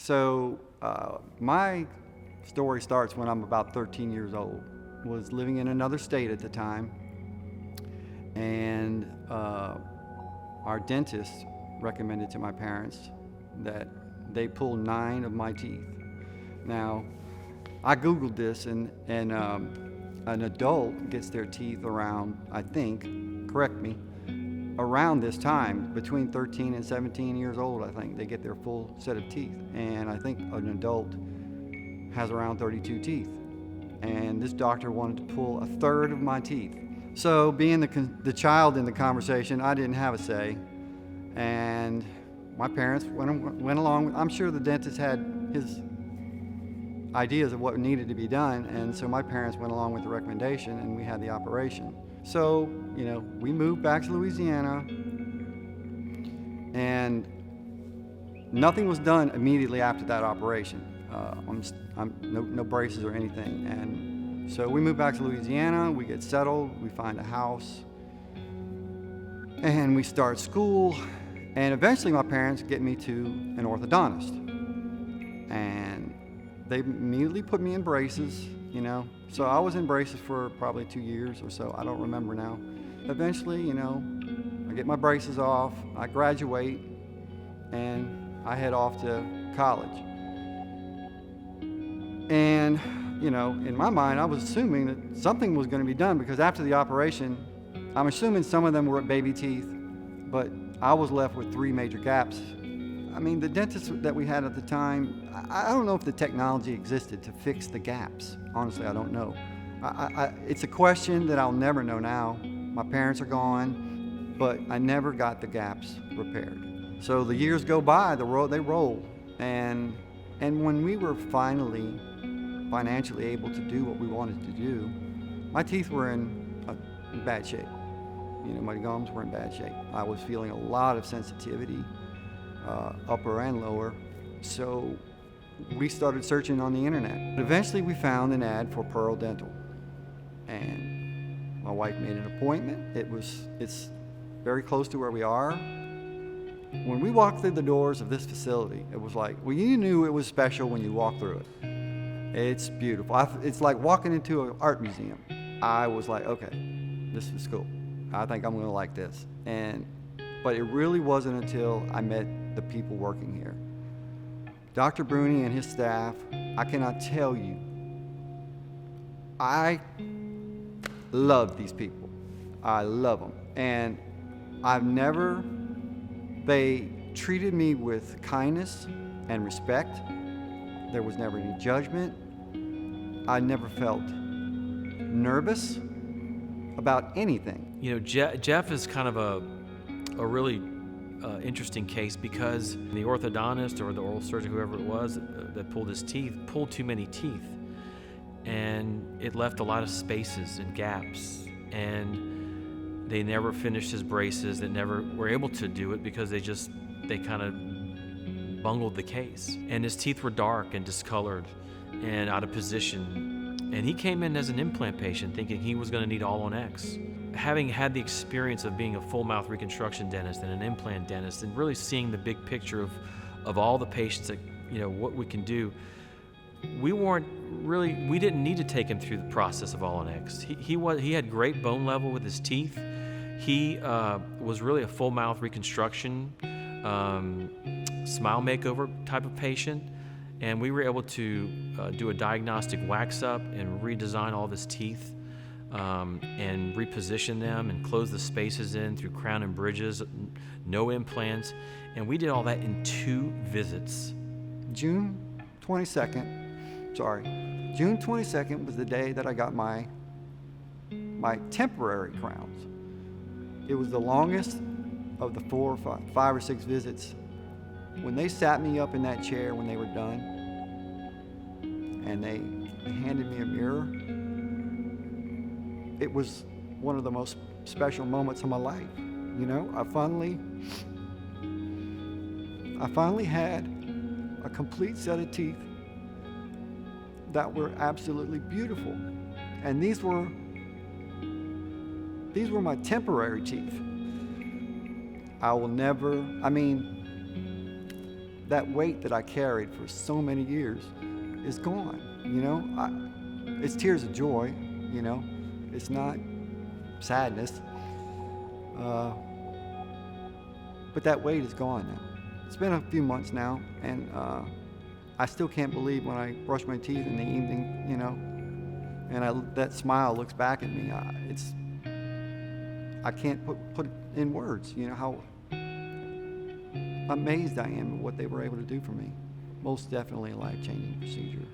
So my story starts when I'm about 13 years old. Was living in another state at the time, and our dentist recommended to my parents that they pull 9 of my teeth. Now, I Googled this, and an adult gets their teeth around, I think, correct me, around this time, between 13 and 17 years old, I think, they get their full set of teeth. And I think an adult has around 32 teeth. And this doctor wanted to pull 1/3 of my teeth. So being the child in the conversation, I didn't have a say. And my parents went along. I'm sure the dentist had his ideas of what needed to be done, and so my parents went along with the recommendation, and we had the operation. So, we moved back to Louisiana, and nothing was done immediately after that operation. No braces or anything. And so we moved back to Louisiana, we get settled, we find a house, and we start school, and eventually my parents get me to an orthodontist. And they immediately put me in braces, So I was in braces for probably 2 years or so, I don't remember now. Eventually, I get my braces off, I graduate, and I head off to college. And, in my mind, I was assuming that something was going to be done, because after the operation, I'm assuming some of them were baby teeth, but I was left with 3 major gaps. I mean, the dentist that we had at the time, I don't know if the technology existed to fix the gaps. Honestly, I don't know. It's a question that I'll never know now. My parents are gone, but I never got the gaps repaired. So the years go by, they roll, and when we were finally financially able to do what we wanted to do, my teeth were in bad shape. My gums were in bad shape. I was feeling a lot of sensitivity, upper and lower. So we started searching on the internet. But eventually we found an ad for Pearl Dental, and my wife made an appointment. It's very close to where we are. When we walked through the doors of this facility, it was like, you knew it was special when you walked through it. It's beautiful. It's like walking into an art museum. I was like, okay, this is cool. I think I'm gonna like this. But it really wasn't until I met the people working here. Dr. Bruni and his staff, I cannot tell you, I love these people. I love them. And they treated me with kindness and respect. There was never any judgment. I never felt nervous about anything. Jeff is kind of a really interesting case, because the orthodontist or the oral surgeon, whoever it was that pulled his teeth, pulled too many teeth, and it left a lot of spaces and gaps, and they never finished his braces. They never were able to do it because they kind of bungled the case, and his teeth were dark and discolored and out of position, and he came in as an implant patient thinking he was going to need all on X. Having had the experience of being a full mouth reconstruction dentist and an implant dentist, and really seeing the big picture of all the patients that, what we can do, we didn't need to take him through the process of all on X. He had great bone level with his teeth. He was really a full mouth reconstruction, smile makeover type of patient, and we were able to do a diagnostic wax up and redesign all of his teeth, and reposition them and close the spaces in through crown and bridges, no implants, and we did all that in 2 visits. June 22nd was the day that I got my temporary crowns. It was the longest of the 4 or 5 or 6 visits. When they sat me up in that chair when they were done, and they handed me a mirror, it was one of the most special moments of my life. I finally had a complete set of teeth that were absolutely beautiful. And these were my temporary teeth. that weight that I carried for so many years is gone. You know, it's tears of joy. You know, it's not sadness. But that weight is gone now. It's been a few months now, and I still can't believe when I brush my teeth in the evening, you know, and that smile looks back at me. I can't put it in words, you know, how amazed I am at what they were able to do for me. Most definitely a life-changing procedure.